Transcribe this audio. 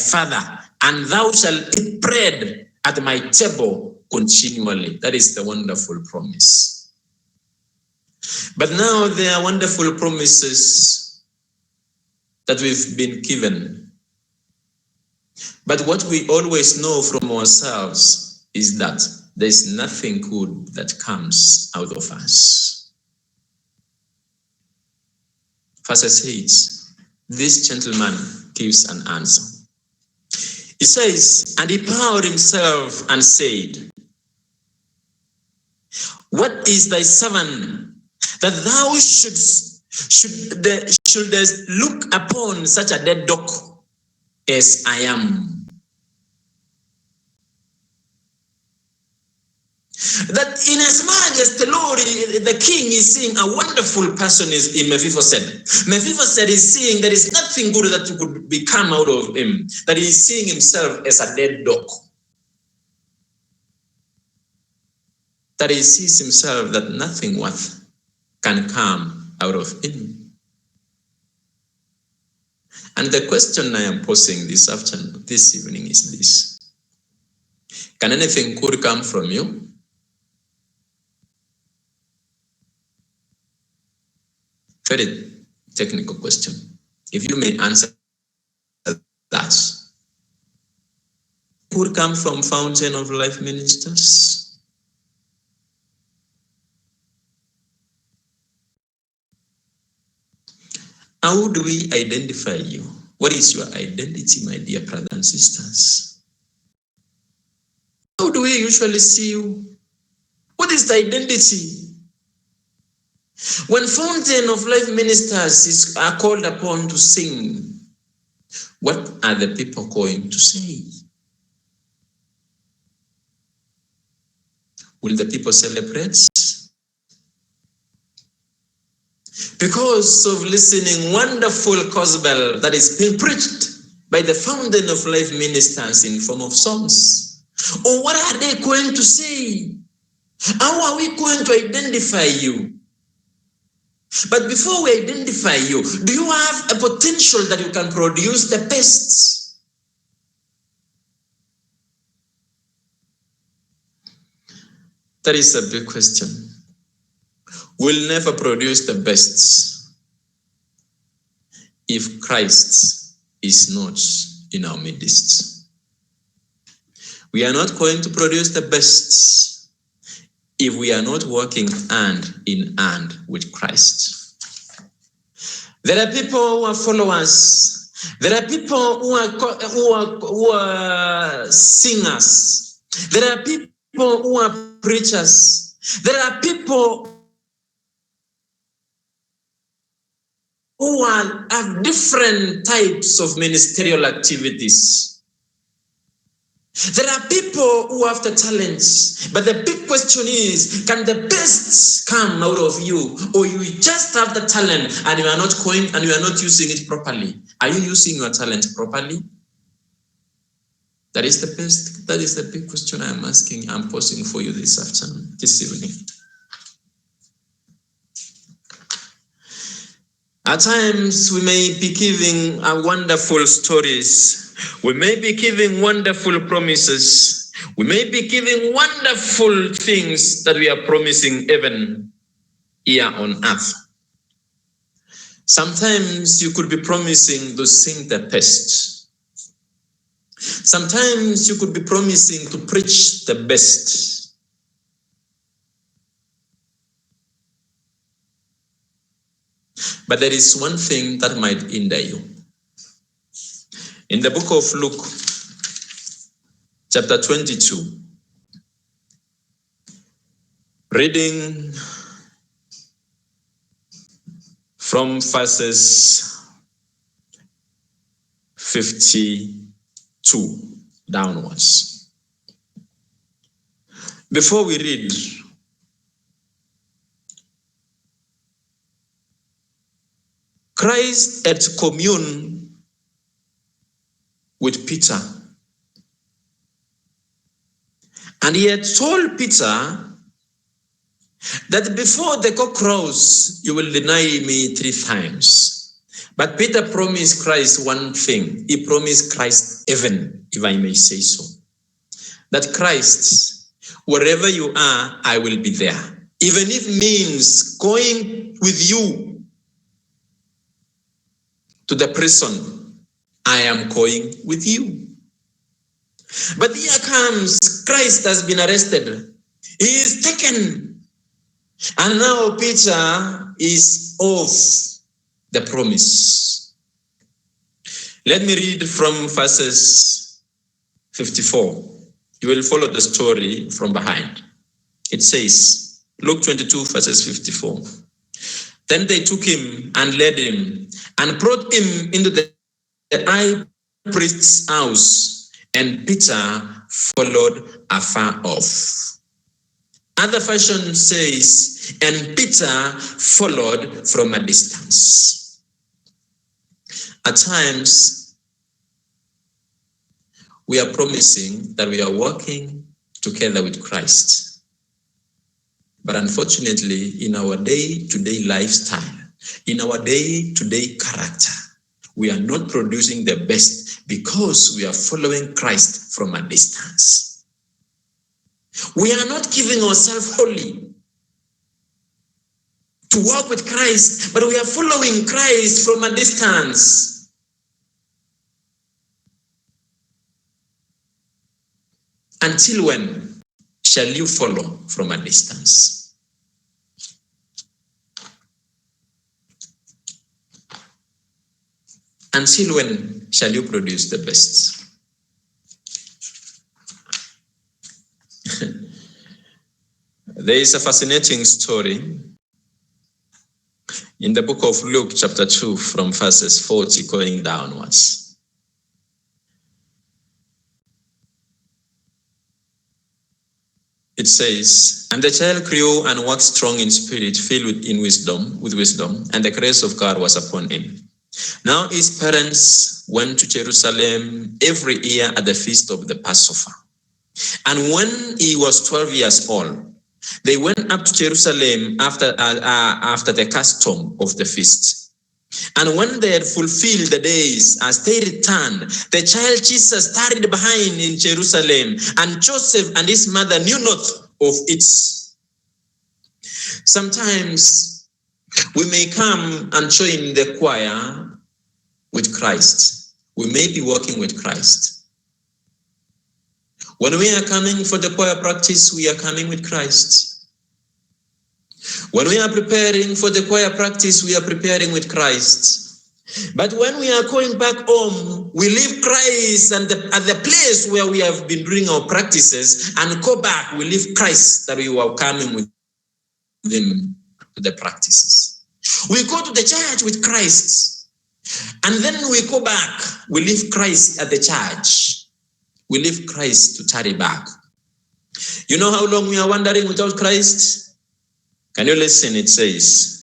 father, and thou shalt eat bread at my table continually. That is the wonderful promise. But now there are wonderful promises that we've been given. But what we always know from ourselves is that there's nothing good that comes out of us. Verse 8, this gentleman gives an answer. He says, and he bowed himself and said, what is thy servant that thou shouldest look upon such a dead dog as I am? That in as much as the Lord, the king is seeing a wonderful person is in Mephibosheth. Mephibosheth is seeing there is nothing good that could become out of him. That he is seeing himself as a dead dog. That he sees himself that nothing worth can come out of him. And the question I am posing this evening is this. Can anything good come from you? Very technical question. If you may answer that. Could come from Fountain of Life Ministers? How do we identify you? What is your identity, my dear brothers and sisters? How do we usually see you? What is the identity? When Fountain of Life Ministers are called upon to sing, what are the people going to say? Will the people celebrate? Because of listening wonderful gospel that is being preached by the Fountain of Life Ministers in form of songs. Or what are they going to say? How are we going to identify you? But before we identify you, do you have a potential that you can produce the best? That is a big question. We'll never produce the best if Christ is not in our midst. We are not going to produce the best if we are not working hand in hand with Christ. There are people who are followers. There are people who are singers. There are people who are preachers. There are people who have different types of ministerial activities. There are people who have the talents, but the big question is, can the best come out of you, or you just have the talent and you are not using it properly? Are you using your talent properly? That is the big question I am asking, I'm posing for you this evening. At times, we may be giving wonderful stories. We may be giving wonderful promises. We may be giving wonderful things that we are promising even here on earth. Sometimes you could be promising to sing the best. Sometimes you could be promising to preach the best. But there is one thing that might hinder you. In the book of Luke, chapter 22, reading from verses 52 downwards. Before we read, Christ had commune with Peter. And he had told Peter that before the cock crows, you will deny me 3 times. But Peter promised Christ one thing. He promised Christ heaven, if I may say so. That Christ, wherever you are, I will be there. Even if it means going with you to the prison, I am going with you. But here comes, Christ has been arrested. He is taken. And now Peter is off the promise. Let me read from verses 54. You will follow the story from behind. It says, Luke 22 verses 54. Then they took him and led him and brought him into the high priest's house, and Peter followed afar off. Other version says, and Peter followed from a distance. At times, we are promising that we are working together with Christ. But unfortunately, in our day-to-day lifestyle, in our day-to-day character, we are not producing the best because we are following Christ from a distance. We are not giving ourselves wholly to walk with Christ, but we are following Christ from a distance. Until when shall you follow from a distance? Until when shall you produce the best? There is a fascinating story in the book of Luke chapter 2 from verses 40 going downwards. It says, and the child grew and waxed strong in spirit, filled with wisdom, and the grace of God was upon him. Now his parents went to Jerusalem every year at the feast of the Passover. And when he was 12 years old, they went up to Jerusalem after the custom of the feast. And when they had fulfilled the days, as they returned, the child Jesus tarried behind in Jerusalem, and Joseph and his mother knew not of it. Sometimes we may come and join the choir with Christ. We may be working with Christ. When we are coming for the choir practice, we are coming with Christ. When we are preparing for the choir practice, we are preparing with Christ. But when we are going back home, we leave Christ and at the place where we have been doing our practices and go back, we leave Christ that we were coming with him to the practices. We go to the church with Christ, and then we go back, we leave Christ at the church. We leave Christ to tarry back. You know how long we are wandering without Christ? Can you listen? It says,